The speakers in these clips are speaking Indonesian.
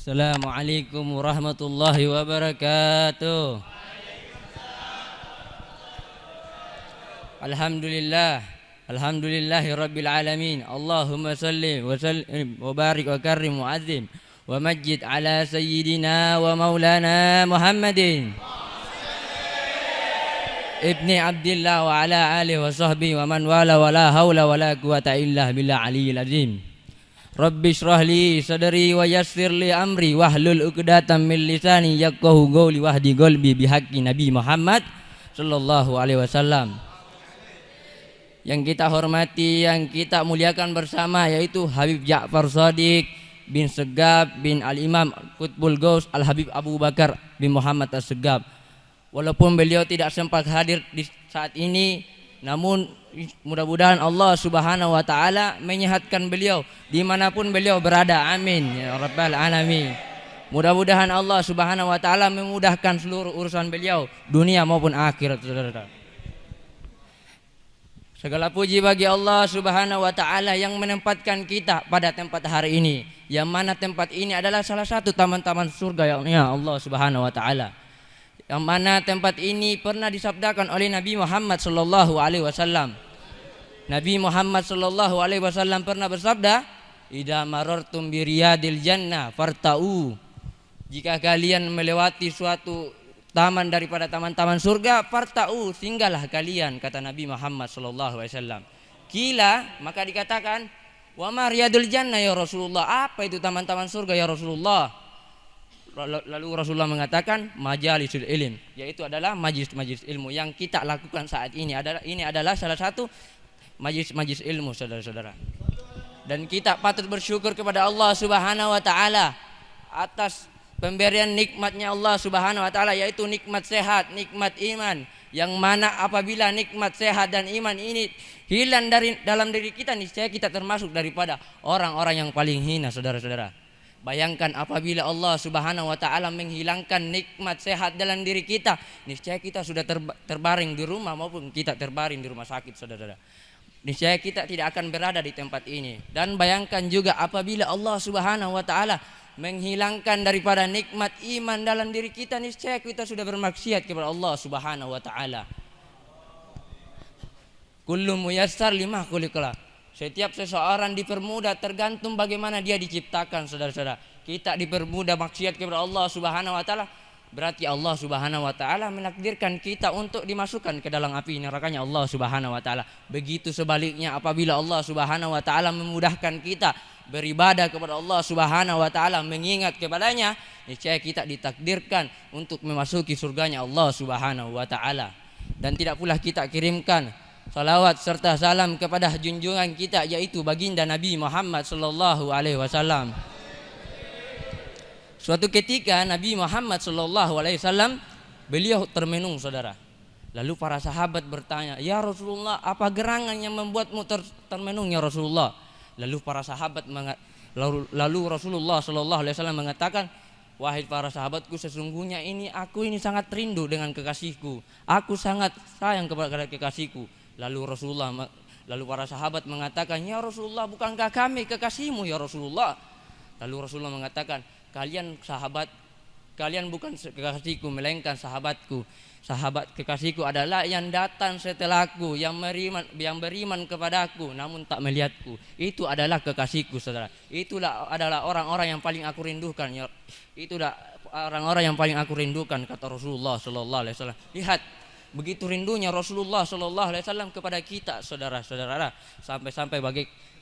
Assalamualaikum warahmatullahi wabarakatuh. Alhamdulillah, alhamdulillahi rabbil alamin. Allahumma salli wa sallim wa barik wa karim wa azim wa majid ala sayyidina wa maulana Muhammadin ibni Abdillah wa ala alihi wa sahbihi wa man wala wa la hawla wa la quwata illa billah aliyil azim. Rabbi shrah li sadri wa yassir li amri wahlul 'uqdatam min lisani yafqahu qawli wahdi qalbi bihaqqi Nabi Muhammad sallallahu alaihi wasallam. Yang kita hormati, yang kita muliakan bersama yaitu Habib Ja'far Shadiq bin Segaf bin Al-Imam Qutbul Ghaus Al-Habib Abu Bakar bin Muhammad As-Segaf. Walaupun beliau tidak sempat hadir di saat ini, namun mudah-mudahan Allah Subhanahu wa taala menyehatkan beliau dimanapun beliau berada. Amin ya rabbal alamin. Mudah-mudahan Allah Subhanahu wa taala memudahkan seluruh urusan beliau dunia maupun akhirat, saudara. Segala puji bagi Allah Subhanahu wa taala yang menempatkan kita pada tempat hari ini, yang mana tempat ini adalah salah satu taman-taman surga ya Allah Subhanahu wa taala. Yang mana tempat ini pernah disabdakan oleh Nabi Muhammad sallallahu alaihi wasallam. Nabi Muhammad sallallahu alaihi wasallam pernah bersabda, "Idza marartum bi riyadil jannah farta'u." Jika kalian melewati suatu taman daripada taman-taman surga, farta'u, singgahlah kalian, kata Nabi Muhammad sallallahu alaihi wasallam. Kila, maka dikatakan, "Wa ma riyadul jannah ya Rasulullah?" Apa itu taman-taman surga ya Rasulullah? Lalu Rasulullah mengatakan majalisul ilm, yaitu adalah majlis-majlis ilmu yang kita lakukan saat ini. Ini adalah salah satu majlis-majlis ilmu, saudara-saudara. Dan kita patut bersyukur kepada Allah Subhanahu wa taala atas pemberian nikmatnya Allah Subhanahu wa taala, yaitu nikmat sehat, nikmat iman, yang mana apabila nikmat sehat dan iman ini hilang dari dalam diri kita, niscaya kita termasuk daripada orang-orang yang paling hina, saudara-saudara. Bayangkan apabila Allah Subhanahu wa taala menghilangkan nikmat sehat dalam diri kita, niscaya kita sudah terbaring di rumah maupun kita terbaring di rumah sakit, saudara-saudara. Niscaya kita tidak akan berada di tempat ini. Dan bayangkan juga apabila Allah Subhanahu wa taala menghilangkan daripada nikmat iman dalam diri kita, niscaya kita sudah bermaksiat kepada Allah Subhanahu wa taala. Kullu muyassar lima khuliqala. Setiap seseorang dipermudah tergantung bagaimana dia diciptakan, saudara-saudara. Kita dipermudah maksiat kepada Allah Subhanahu wa taala, berarti Allah Subhanahu wa taala menakdirkan kita untuk dimasukkan ke dalam api nerakanya Allah Subhanahu wa taala. Begitu sebaliknya apabila Allah Subhanahu wa taala memudahkan kita beribadah kepada Allah Subhanahu wa taala, mengingat kepadanya, niscaya kita ditakdirkan untuk memasuki surganya Allah Subhanahu wa taala. Dan tidak pula kita kirimkan salawat serta salam kepada junjungan kita, yaitu baginda Nabi Muhammad sallallahu alaihi wasallam. Suatu ketika Nabi Muhammad sallallahu alaihi wasallam beliau termenung, saudara. Lalu para sahabat bertanya, "Ya Rasulullah, apa gerangan yang membuatmu termenung ya Rasulullah?" Lalu para sahabat lalu Rasulullah sallallahu alaihi wasallam mengatakan, "Wahai para sahabatku, sesungguhnya aku ini sangat rindu dengan kekasihku. Aku sangat sayang kepada kekasihku." Lalu para sahabat mengatakan, "Ya Rasulullah, bukankah kami kekasihmu ya Rasulullah?" Lalu Rasulullah mengatakan, kalian bukan kekasihku melainkan sahabatku. Sahabat kekasihku adalah yang datang setelahku, yang beriman kepadaku namun tak melihatku. Itu adalah kekasihku, saudara. Itulah adalah orang-orang yang paling aku rindukan. Itulah orang-orang yang paling aku rindukan, kata Rasulullah sallallahu alaihi wasallam. Lihat begitu rindunya Rasulullah sallallahu alaihi wasallam kepada kita, saudara-saudara. Sampai-sampai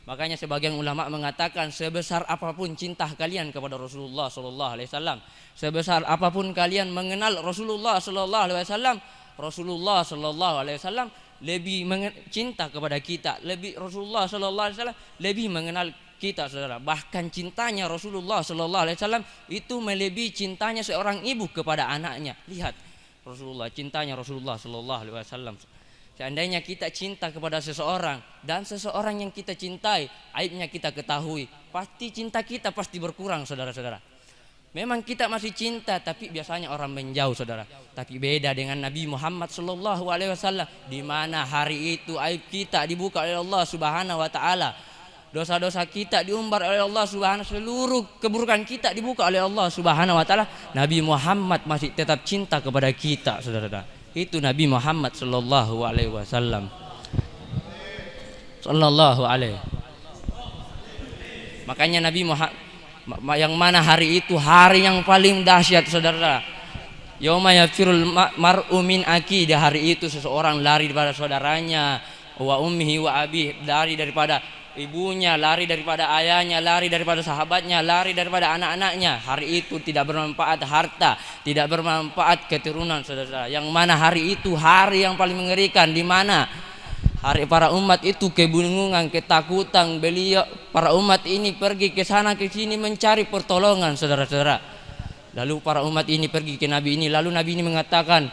makanya sebagian ulama mengatakan, sebesar apapun cinta kalian kepada Rasulullah sallallahu alaihi wasallam, sebesar apapun kalian mengenal Rasulullah sallallahu alaihi wasallam, Rasulullah sallallahu alaihi wasallam lebih cinta kepada kita, Rasulullah sallallahu alaihi wasallam lebih mengenal kita, saudara. Bahkan cintanya Rasulullah sallallahu alaihi wasallam itu melebihi cintanya seorang ibu kepada anaknya. Lihat cintanya Rasulullah sallallahu alaihi wasallam. Seandainya kita cinta kepada seseorang dan seseorang yang kita cintai aibnya kita ketahui, pasti cinta kita pasti berkurang, saudara-saudara. Memang kita masih cinta, tapi biasanya orang menjauh, saudara. Tapi beda dengan Nabi Muhammad sallallahu alaihi wasallam, di mana hari itu aib kita dibuka oleh Allah Subhanahu wa taala. dosa-dosa kita diumbar oleh Allah Subhanahu, seluruh keburukan kita dibuka oleh Allah Subhanahu wa taala, Nabi Muhammad masih tetap cinta kepada kita, saudara. Itu Nabi Muhammad sallallahu alaihi wasallam. Sallallahu alaihi. Makanya Nabi Muhammad, yang mana hari itu hari yang paling dahsyat, saudara. Yauma yafirul mar'u min akhi, hari itu seseorang lari daripada saudaranya, wa ummihi wa abi, lari daripada ibunya, lari daripada ayahnya, lari daripada sahabatnya, lari daripada anak-anaknya. Hari itu tidak bermanfaat harta, tidak bermanfaat keturunan, saudara. Yang mana hari itu hari yang paling mengerikan, di mana hari para umat itu kebingungan, ketakutan. Beliau, para umat ini pergi ke sana ke sini mencari pertolongan, saudara-saudara. Lalu para umat ini pergi ke Nabi ini, lalu Nabi ini mengatakan,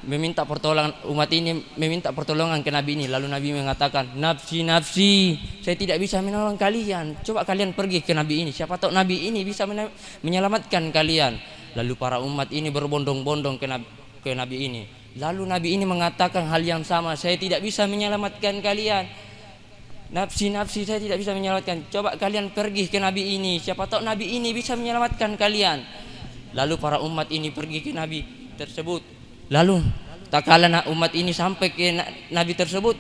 meminta pertolongan, umat ini meminta pertolongan ke Nabi ini. Lalu Nabi mengatakan, nafsi nafsi, saya tidak bisa menolong kalian, coba kalian pergi ke Nabi ini, siapa tahu Nabi ini bisa menyelamatkan kalian. Lalu para umat ini berbondong-bondong ke Nabi ini. Lalu Nabi ini mengatakan hal yang sama, saya tidak bisa menyelamatkan kalian, nafsi nafsi, saya tidak bisa menyelamatkan, coba kalian pergi ke Nabi ini, siapa tahu Nabi ini bisa menyelamatkan kalian. Lalu para umat ini pergi ke Nabi tersebut. Lalu tak kala umat ini sampai ke Nabi tersebut,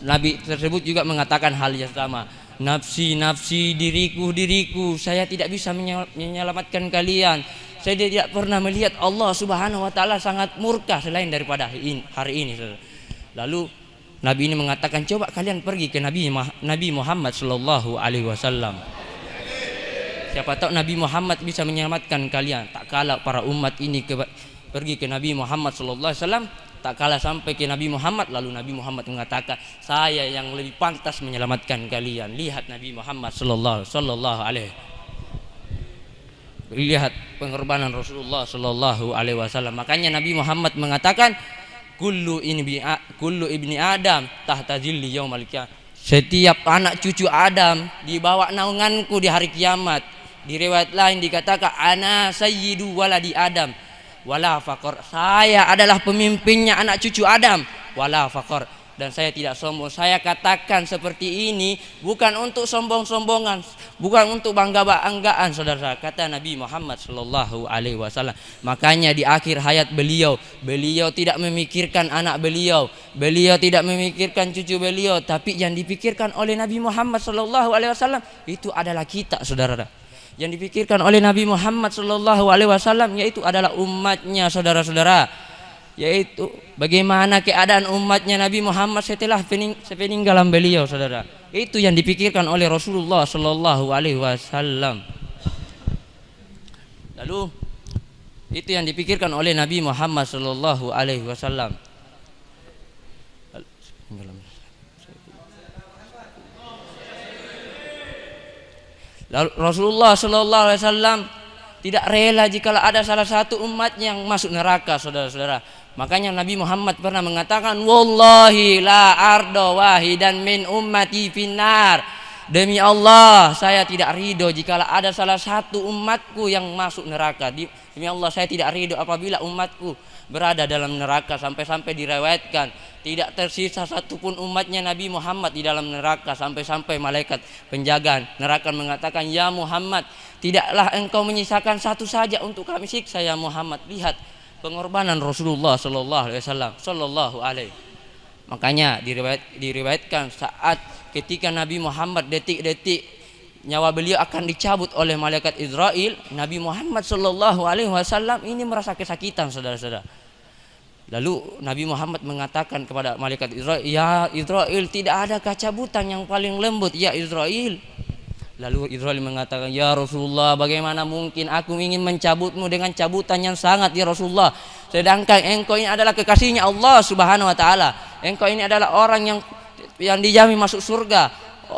Nabi tersebut juga mengatakan hal yang sama, nafsi nafsi, diriku diriku, saya tidak bisa menyelamatkan kalian, saya tidak pernah melihat Allah Subhanahu wa taala sangat murka selain daripada hari ini. Lalu Nabi ini mengatakan, coba kalian pergi ke Nabi Muhammad sallallahu alaihi wasallam, siapa tahu Nabi Muhammad bisa menyelamatkan kalian. Tak kala para umat ini pergi ke Nabi Muhammad sallallahu alaihi wasallam, tak kala sampai ke Nabi Muhammad, lalu Nabi Muhammad mengatakan, saya yang lebih pantas menyelamatkan kalian. Lihat Nabi Muhammad sallallahu alaihi, lihat pengorbanan Rasulullah sallallahu alaihi wasallam. Makanya Nabi Muhammad mengatakan, kullu ibni Adam tahta zilli yaumal qiyamah, setiap anak cucu Adam di bawah naunganku di hari kiamat. Di riwayat lain dikatakan, ana sayyidu waladi Adam wala faqor, saya adalah pemimpinnya anak cucu Adam wala faqor, dan saya tidak sombong. Saya katakan seperti ini bukan untuk sombong-sombongan, bukan untuk bangga-banggaan, saudara, kata Nabi Muhammad sallallahu alaihi wasallam. Makanya di akhir hayat beliau tidak memikirkan anak beliau tidak memikirkan cucu beliau, tapi yang dipikirkan oleh Nabi Muhammad sallallahu alaihi wasallam itu adalah kita, saudara. Yang dipikirkan oleh Nabi Muhammad sallallahu alaihi wasallam yaitu adalah umatnya, saudara-saudara. Yaitu bagaimana keadaan umatnya Nabi Muhammad setelah peninggalan beliau, saudara. Itu yang dipikirkan oleh Rasulullah sallallahu alaihi wasallam. Lalu itu yang dipikirkan oleh Nabi Muhammad sallallahu alaihi wasallam. Rasulullah sallallahu alaihi wasallam tidak rela jika ada salah satu umat yang masuk neraka, saudara-saudara. Makanya Nabi Muhammad pernah mengatakan, wallahi la ardo wahidan min ummati finnar, demi Allah saya tidak ridho jika ada salah satu umatku yang masuk neraka. Demi Allah saya tidak ridho apabila umatku berada dalam neraka. Sampai-sampai diriwayatkan tidak tersisa satupun umatnya Nabi Muhammad di dalam neraka, sampai-sampai malaikat penjaga neraka mengatakan, ya Muhammad, tidaklah engkau menyisakan satu saja untuk kami siksa ya Muhammad. Lihat pengorbanan Rasulullah sallallahu alaihi wasallam sallallahu alaihi. Makanya diriwayatkan saat ketika Nabi Muhammad detik-detik nyawa beliau akan dicabut oleh malaikat Israel, Nabi Muhammad sallallahu alaihi wasallam ini merasa kesakitan, saudara-saudara. Lalu Nabi Muhammad mengatakan kepada malaikat Israel, ya Israel, tidak ada cabutan yang paling lembut ya Israel. Lalu Israel mengatakan, ya Rasulullah, bagaimana mungkin aku ingin mencabutmu dengan cabutan yang sangat ya Rasulullah, sedangkan engkau ini adalah kekasihnya Allah Subhanahu wa taala, engkau ini adalah orang yang dijamin masuk surga,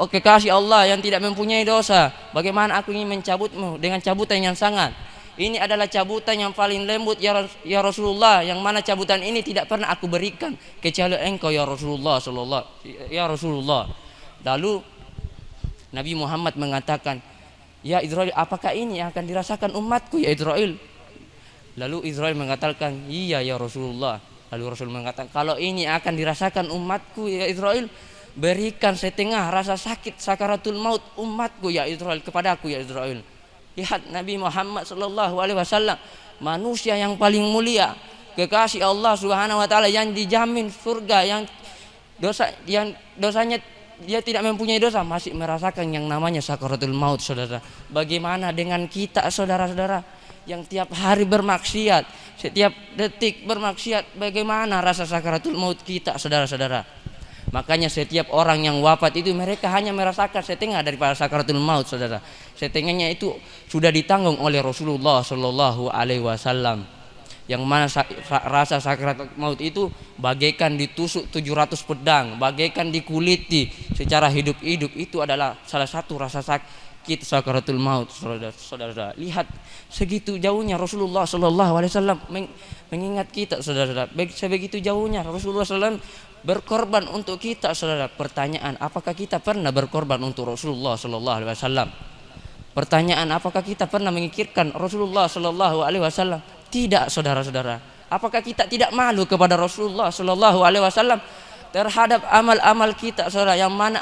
kekasih Allah yang tidak mempunyai dosa. Bagaimana aku ingin mencabutmu dengan cabutan yang sangat? Ini adalah cabutan yang paling lembut ya Rasulullah, yang mana cabutan ini tidak pernah aku berikan kecuali engkau ya Rasulullah ya Rasulullah. Lalu Nabi Muhammad mengatakan, ya Israel, apakah ini yang akan dirasakan umatku ya Israel? Lalu Israel mengatakan, iya ya Rasulullah. Lalu Rasul mengatakan, kalau ini akan dirasakan umatku ya Israel, berikan setengah rasa sakit sakaratul maut umatku ya Israel kepadaku ya Israel. Lihat Nabi Muhammad sallallahu alaihi wasallam, manusia yang paling mulia, kekasih Allah Subhanahu wa taala, yang dijamin surga, yang dosanya dia tidak mempunyai dosa, masih merasakan yang namanya sakaratul maut, saudara. Bagaimana dengan kita, saudara-saudara, yang tiap hari bermaksiat, setiap detik bermaksiat? Bagaimana rasa sakaratul maut kita, saudara-saudara? Makanya setiap orang yang wafat itu mereka hanya merasakan setengah daripada sakaratul maut, saudara. Setengahnya itu sudah ditanggung oleh Rasulullah Shallallahu Alaihi Wasallam. Yang mana rasa sakaratul maut itu bagaikan ditusuk 700 pedang, bagaikan dikuliti secara hidup-hidup. Itu adalah salah satu rasa sakit sakaratul maut, saudara. Lihat segitu jauhnya Rasulullah Shallallahu Alaihi Wasallam mengingat kita, saudara. Sebegitu jauhnya Rasulullah SAW berkorban untuk kita, saudara. Pertanyaan, apakah kita pernah berkorban untuk Rasulullah Sallallahu Alaihi Wasallam? Pertanyaan, apakah kita pernah memikirkan Rasulullah Sallallahu Alaihi Wasallam? Tidak, saudara-saudara. Apakah kita tidak malu kepada Rasulullah Sallallahu Alaihi Wasallam terhadap amal-amal kita, saudara? Yang mana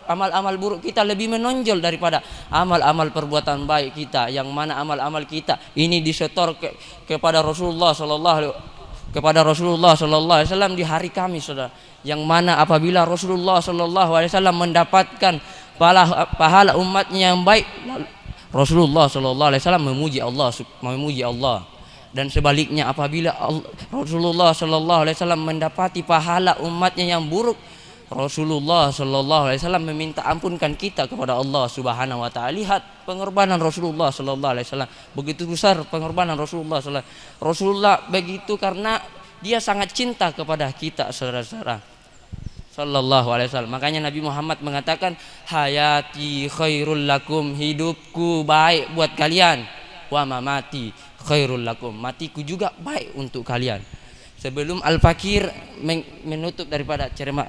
amal-amal buruk kita lebih menonjol daripada amal-amal perbuatan baik kita. Yang mana amal-amal kita ini disetor kepada Rasulullah Sallallahu Alaihi Wasallam, kepada Rasulullah Sallallahu Alaihi Wasallam di hari Kamis, saudara. Yang mana apabila Rasulullah Sallallahu Alaihi Wasallam mendapatkan pahala umatnya yang baik, Rasulullah Sallallahu Alaihi Wasallam memuji Allah. Dan sebaliknya apabila Rasulullah Sallallahu Alaihi Wasallam mendapati pahala umatnya yang buruk, Rasulullah Sallallahu Alaihi Wasallam meminta ampunkan kita kepada Allah Subhanahu Wa Taala. Lihat pengorbanan Rasulullah Sallallahu Alaihi Wasallam, begitu besar pengorbanan Rasulullah Sallallahu. Rasulullah begitu karena dia sangat cinta kepada kita, saudara-saudara. Sallallahu Alaihi Wasallam. Makanya Nabi Muhammad mengatakan, hayati khairul lakum, hidupku baik buat kalian, wa mamati khairul lakum, matiku juga baik untuk kalian. Sebelum Al-Fakir menutup daripada cerita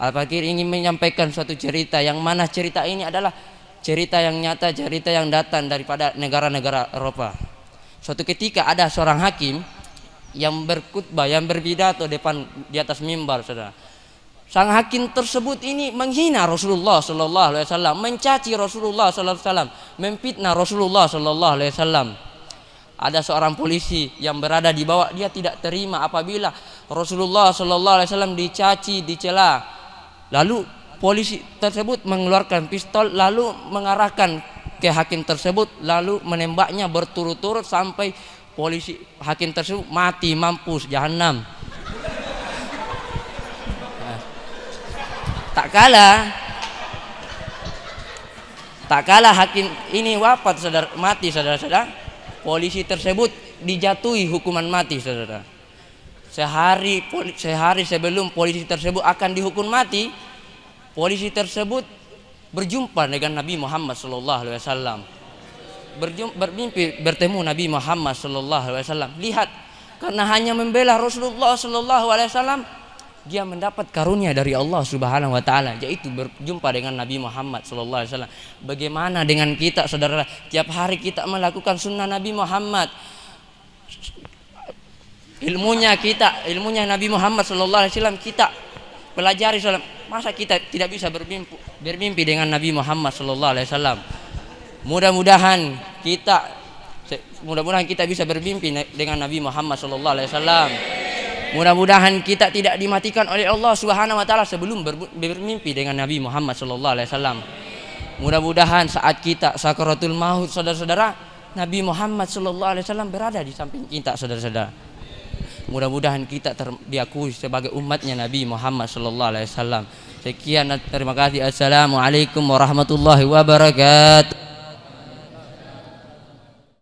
Al-Fakir ingin menyampaikan suatu cerita, yang mana cerita ini adalah cerita yang nyata, cerita yang datang daripada negara-negara Eropa. Suatu ketika ada seorang hakim yang berkhutbah, yang berpidato di atas mimbar, saudara. Sang hakim tersebut ini menghina Rasulullah Sallallahu Alaihi Wasallam, mencaci Rasulullah Sallallahu Alaihi Wasallam, memfitnah Rasulullah Sallallahu Alaihi Wasallam. Ada seorang polisi yang berada di bawah, dia tidak terima apabila Rasulullah Sallallahu Alaihi Wasallam dicaci, dicela. Lalu polisi tersebut mengeluarkan pistol, lalu mengarahkan ke hakim tersebut, lalu menembaknya berturut-turut sampai hakim tersebut mati, mampus jahanam. Tak kalah hakim ini wafat, mati, saudara-saudara. Polisi tersebut dijatuhi hukuman mati, saudara. Sehari sebelum polisi tersebut akan dihukum mati, polisi tersebut berjumpa dengan Nabi Muhammad Sallallahu Alaihi Wasallam, bermimpi bertemu Nabi Muhammad Sallallahu Alaihi Wasallam. Lihat, karena hanya membela Rasulullah Sallallahu Alaihi Wasallam, dia mendapat karunia dari Allah Subhanahu Wa Taala, yaitu berjumpa dengan Nabi Muhammad Sallallahu Alaihi Wasallam. Bagaimana dengan kita, saudara? Tiap hari kita melakukan sunnah Nabi Muhammad. Ilmunya Nabi Muhammad Sallallahu Alaihi Wasallam kita pelajari, saudara. Masa kita tidak bisa bermimpi dengan Nabi Muhammad Sallallahu Alaihi Wasallam? Mudah-mudahan kita bisa bermimpi dengan Nabi Muhammad Sallallahu Alaihi Wasallam. Mudah-mudahan kita tidak dimatikan oleh Allah Subhanahu Wa Taala sebelum bermimpi dengan Nabi Muhammad Sallallahu Alaihi Wasallam. Mudah-mudahan saat kita sakaratul maut, saudara-saudara, Nabi Muhammad Sallallahu Alaihi Wasallam berada di samping kita, saudara-saudara. Mudah-mudahan kita diakui sebagai umatnya Nabi Muhammad Sallallahu Alaihi Wasallam. Sekian, terima kasih. Assalamualaikum warahmatullahi wabarakatuh.